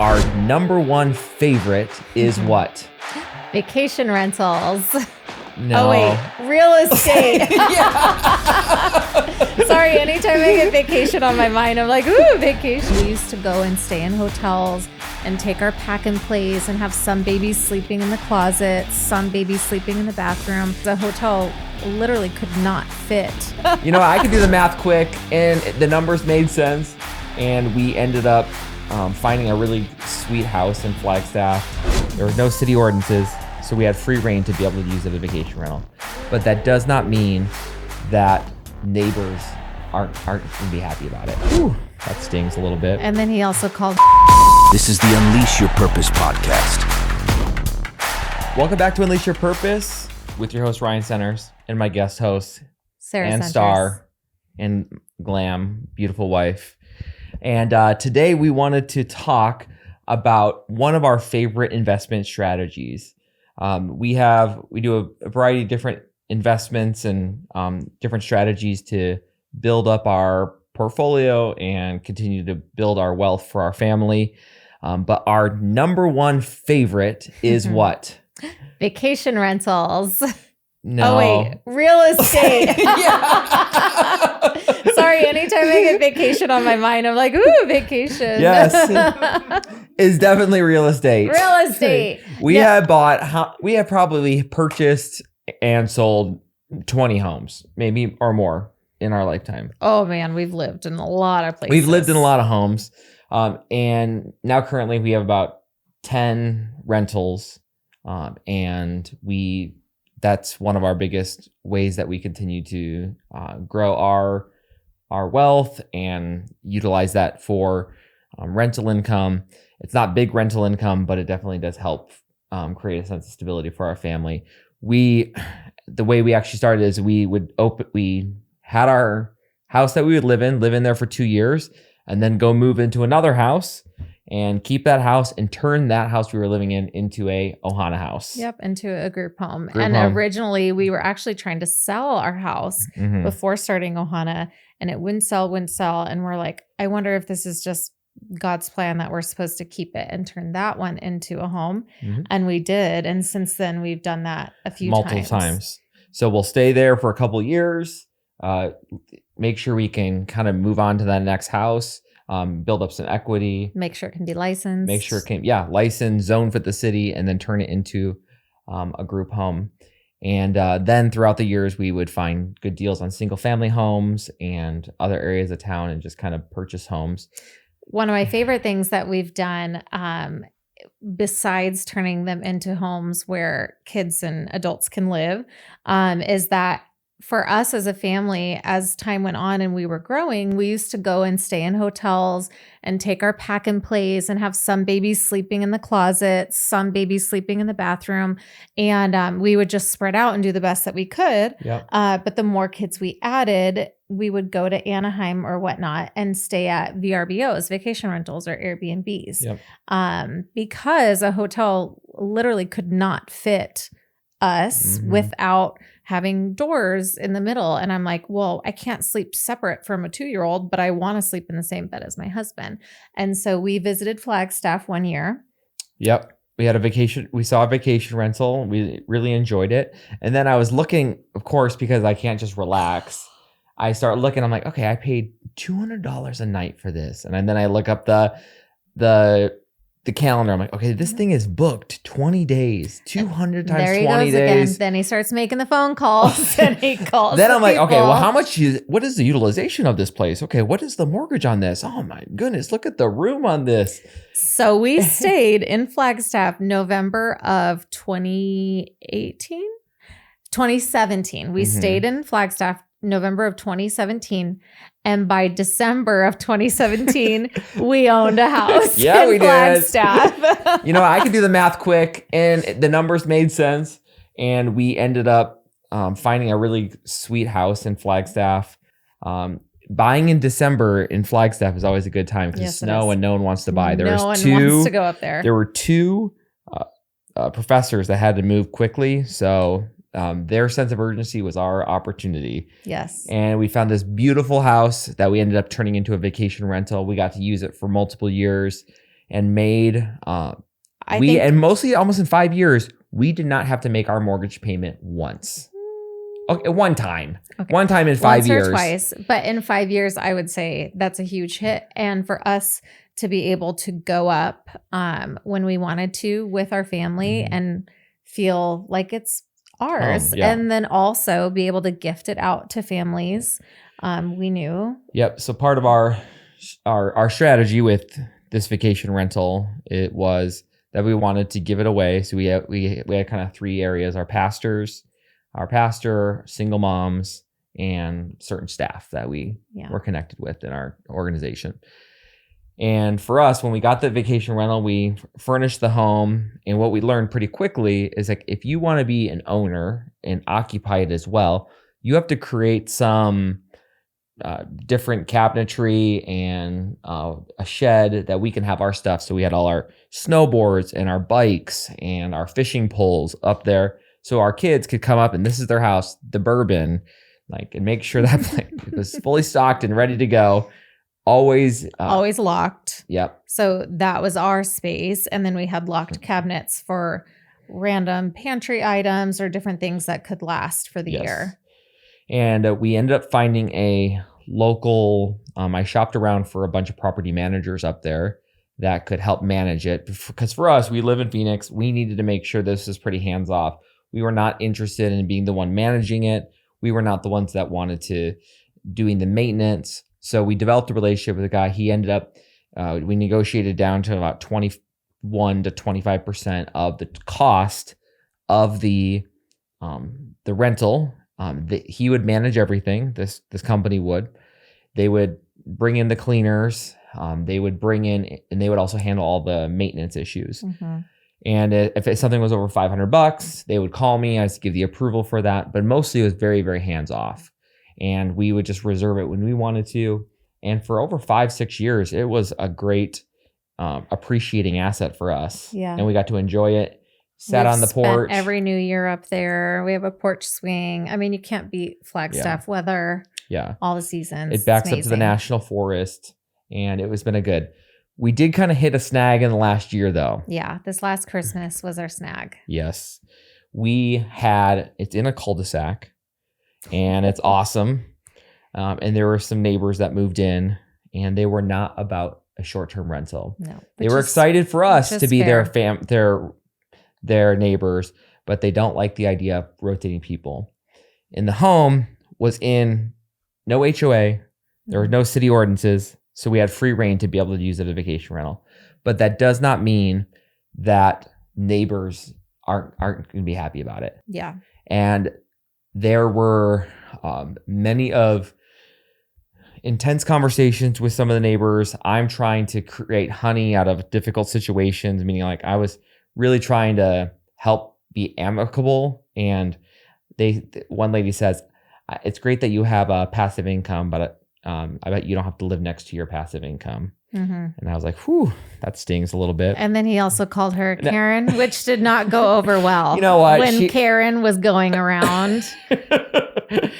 Our number one favorite is what? Vacation rentals. No. Oh, wait. Real estate. Sorry, anytime I get vacation on my mind, I'm like, ooh, vacation. We used to go and stay in hotels and take our pack and plays and have some babies sleeping in the closet, some babies sleeping in the bathroom. The hotel literally could not fit. You know, I could do the math quick, and the numbers made sense. And we ended up finding a really sweet house in Flagstaff. There was no city ordinances, so we had free reign to be able to use it as a vacation rental. But that does not mean that neighbors aren't going to be happy about it. Whew, that stings a little bit. And then he also called. This is the Unleash Your Purpose podcast. Welcome back to Unleash Your Purpose with your host, Ryan Centers, and my guest host, Sara and Centers. Star, and Glam, beautiful wife. And today we wanted to talk about one of our favorite investment strategies. We do a variety of different investments and different strategies to build up our portfolio and continue to build our wealth for our family. But our number one favorite is what? Vacation rentals. No. Oh, wait. Real estate. Sorry, anytime I get vacation on my mind, I'm like, ooh, vacation. Yes. It's definitely real estate. Real estate. We have probably purchased and sold 20 homes, maybe or more in our lifetime. Oh, man, we've lived in a lot of places. We've lived in a lot of homes. And now currently we have about 10 rentals. And that's one of our biggest ways that we continue to grow our wealth and utilize that for rental income. It's not big rental income, but it definitely does help create a sense of stability for our family. The way we actually started is we had our house that we would live in there for 2 years, and then go move into another house and keep that house and turn that house we were living in into a Ohana house. Yep, into a group home. Originally, we were actually trying to sell our house before starting Ohana, and it wouldn't sell. And we're like, I wonder if this is just God's plan that we're supposed to keep it and turn that one into a home. And we did. And since then, we've done that multiple times. So we'll stay there for a couple years, make sure we can kind of move on to that next house. Build up some equity. Make sure it can be licensed. Licensed, zone for the city, and then turn it into a group home. And then throughout the years, we would find good deals on single family homes and other areas of town and just kind of purchase homes. One of my favorite things that we've done, besides turning them into homes where kids and adults can live, is that for us as a family, as time went on and we were growing, we used to go and stay in hotels and take our pack and plays and have some babies sleeping in the closet, some babies sleeping in the bathroom. And we would just spread out and do the best that we could. Yep. But the more kids we added, we would go to Anaheim or whatnot and stay at VRBOs, vacation rentals or Airbnbs. Yep. Because a hotel literally could not fit us without having doors in the middle. And I'm like, well, I can't sleep separate from a 2-year-old, but I want to sleep in the same bed as my husband. And so we visited Flagstaff one year. Yep. We saw a vacation rental. We really enjoyed it. And then I was looking, of course, because I can't just relax. I start looking, I'm like, okay, I paid $200 a night for this. And then I look up the calendar. I'm like, okay, this thing is booked 20 days, 200 times there he 20 goes days. Again. Then he starts making the phone calls and he calls. Then I'm like, people. okay, well, what is the utilization of this place? Okay, what is the mortgage on this? Oh my goodness, look at the room on this. So we stayed in Flagstaff November of 2017. We stayed in Flagstaff November of 2017. And by December of 2017, we owned a house in Flagstaff. You know, I could do the math quick, and the numbers made sense. And we ended up finding a really sweet house in Flagstaff. Buying in December in Flagstaff is always a good time because it's snow and no one wants to buy. No one wants to go up there. There were two professors that had to move quickly. So their sense of urgency was our opportunity. Yes. And we found this beautiful house that we ended up turning into a vacation rental. We got to use it for multiple years. and made, and mostly almost in 5 years, we did not have to make our mortgage payment once. Okay, one time. Okay. One time in 5 years. Once or twice. But in 5 years, I would say that's a huge hit. And for us to be able to go up when we wanted to with our family and feel like it's ours. And then also be able to gift it out to families. We knew. Yep. So part of our strategy with this vacation rental, it was that we wanted to give it away. So we had kind of 3 areas: our pastor, single moms, and certain staff that we were connected with in our organization. And for us, when we got the vacation rental, we furnished the home. And what we learned pretty quickly is like, if you want to be an owner and occupy it as well, you have to create some different cabinetry and a shed that we can have our stuff. So we had all our snowboards and our bikes and our fishing poles up there. So our kids could come up and this is their house, the bourbon, and make sure that place was fully stocked and ready to go. Always locked. Yep. So that was our space. And then we had locked cabinets for random pantry items or different things that could last for the year. And we ended up finding a local, I shopped around for a bunch of property managers up there that could help manage it. Because for us, we live in Phoenix. We needed to make sure this was pretty hands off. We were not interested in being the one managing it. We were not the ones that wanted to doing the maintenance. So we developed a relationship with a guy. He ended up, we negotiated down to about 21 to 25% of the cost of the rental. He would manage everything. This company would. They would bring in the cleaners. They would bring in, and they would also handle all the maintenance issues. Mm-hmm. And if something was over $500, they would call me. I would give the approval for that. But mostly it was very, very hands off. And we would just reserve it when we wanted to. And for over 5-6 years, it was a great appreciating asset for us. Yeah. And we got to enjoy it. Sat on the porch. Every New Year up there. We have a porch swing. I mean, you can't beat Flagstaff weather. Yeah. All the seasons. It backs up to the national forest. And it was been a good. We did kind of hit a snag in the last year, though. Yeah. This last Christmas was our snag. Yes. It's in a cul-de-sac. And it's awesome. And there were some neighbors that moved in, and they were not about a short-term rental. No, they were excited for us to be their neighbors, but they don't like the idea of rotating people. And the home was in no HOA. There were no city ordinances, so we had free reign to be able to use it as a vacation rental. But that does not mean that neighbors aren't going to be happy about it. Yeah. And there were many of intense conversations with some of the neighbors. I'm trying to create honey out of difficult situations, meaning I was really trying to help be amicable. And one lady says, "It's great that you have a passive income, but I bet you don't have to live next to your passive income." Mm-hmm. And I was like, whew, that stings a little bit. And then he also called her Karen, which did not go over well. You know what? When Karen was going around.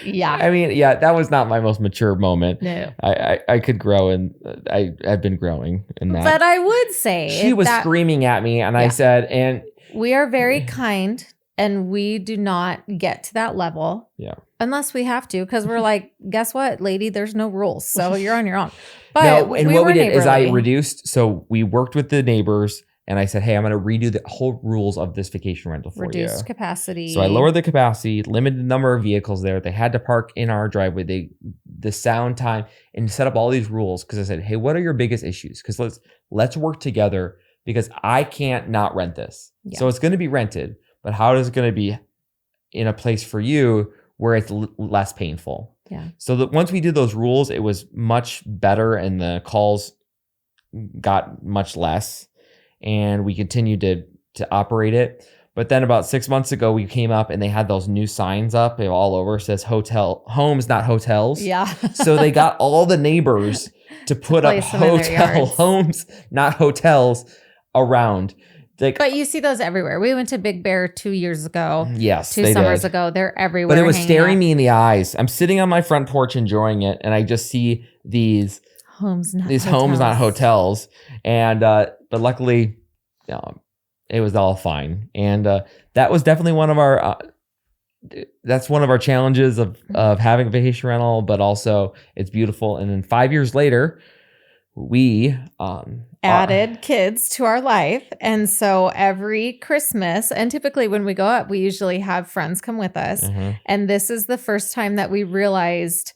Yeah. I mean, that was not my most mature moment. No. I could grow, and I've been growing in that. But I would say she was screaming at me, and I said, and we are very kind, and we do not get to that level. Yeah. Unless we have to, because we're like, guess what, lady? There's no rules, so you're on your own. But what we did is I reduced. So we worked with the neighbors, and I said, "Hey, I'm going to redo the whole rules of this vacation rental for you." Reduced capacity. So I lowered the capacity, limited the number of vehicles there. They had to park in our driveway. The sound time, and set up all these rules because I said, "Hey, what are your biggest issues? Because let's work together because I can't not rent this. Yeah. So it's going to be rented, but how is it going to be in a place for you where it's less painful?" Yeah. So that once we did those rules, it was much better, and the calls got much less, and we continued to operate it. But then about 6 months ago, we came up and they had those new signs up all over. It says hotel homes, not hotels. Yeah. So they got all the neighbors to put up hotel homes, not hotels around. But you see those everywhere. We went to Big Bear 2 years ago. Yes, 2 summers ago. They're everywhere. But it was staring me in the eyes. I'm sitting on my front porch enjoying it, and I just see these homes, not hotels. And luckily, it was all fine. And that was definitely one of our that's one of our challenges of having a vacation rental, but also it's beautiful. And then 5 years later, we added kids to our life. And so every Christmas, and typically when we go up, we usually have friends come with us. And this is the first time that we realized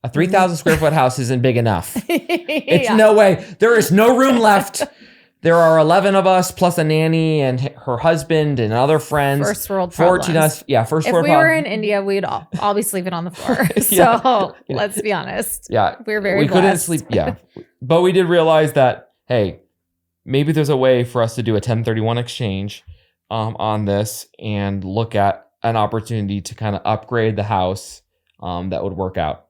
a 3,000 square foot house isn't big enough. It's no way. There is no room left. There are 11 of us plus a nanny and her husband and other friends. First world problems. 14 us. Yeah, first world problems. If we were in India, we'd all be sleeping on the floor. So let's be honest. Yeah. We're very blessed. Couldn't sleep. Yeah. But we did realize that, hey, maybe there's a way for us to do a 1031 exchange on this and look at an opportunity to kind of upgrade the house that would work out.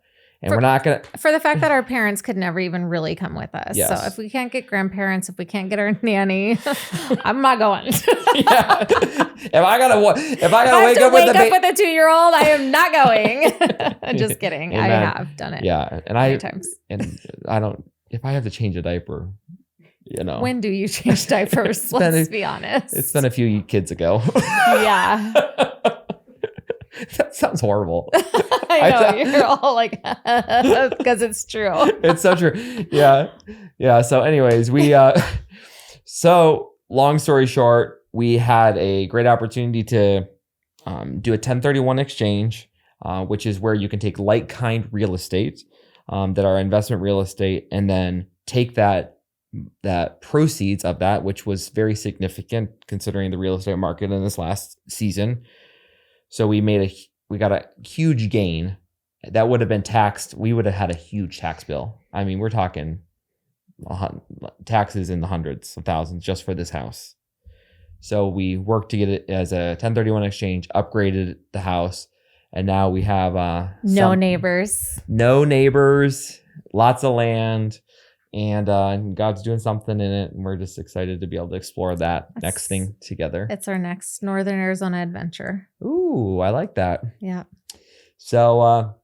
And we're not going to... For the fact that our parents could never even really come with us. Yes. So if we can't get grandparents, if we can't get our nanny, I'm not going. Yeah. If I got to wake up with a 2-year-old, I am not going. I'm just kidding. Amen. I have done it. Yeah. And many times. And I don't... If I have to change a diaper, When do you change diapers? Let's be honest. It's been a few kids ago. Yeah. That sounds horrible. I know. You're all like, because it's true. It's so true. Yeah. Yeah. So anyways, so long story short, we had a great opportunity to do a 1031 exchange, which is where you can take like kind real estate that are investment real estate and then take that proceeds of that, which was very significant considering the real estate market in this last season. So we got a huge gain that would have been taxed. We would have had a huge tax bill. I mean, we're talking taxes in the hundreds of thousands just for this house. So we worked to get it as a 1031 exchange, upgraded the house, and now we have no neighbors, lots of land, and God's doing something in it, and we're just excited to be able to explore that next thing together. It's our next Northern Arizona adventure. Ooh, I like that. Yeah. So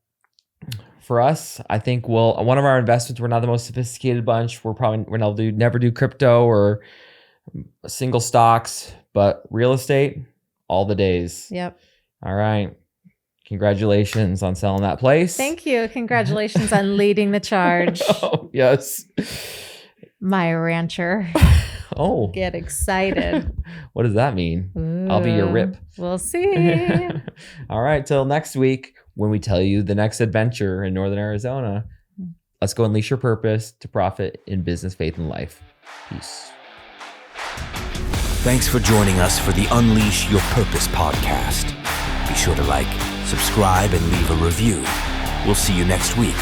for us, I think one of our investments, we're not the most sophisticated bunch. We're never do crypto or single stocks, but real estate all the days. Yep. All right. Congratulations on selling that place. Thank you. Congratulations on leading the charge. Oh, yes. My rancher. Oh. Get excited. What does that mean? Ooh, I'll be your rip. We'll see. All right. Till next week when we tell you the next adventure in Northern Arizona. Let's go unleash your purpose to profit in business, faith, and life. Peace. Thanks for joining us for the Unleash Your Purpose podcast. Be sure to like, subscribe, and leave a review. We'll see you next week.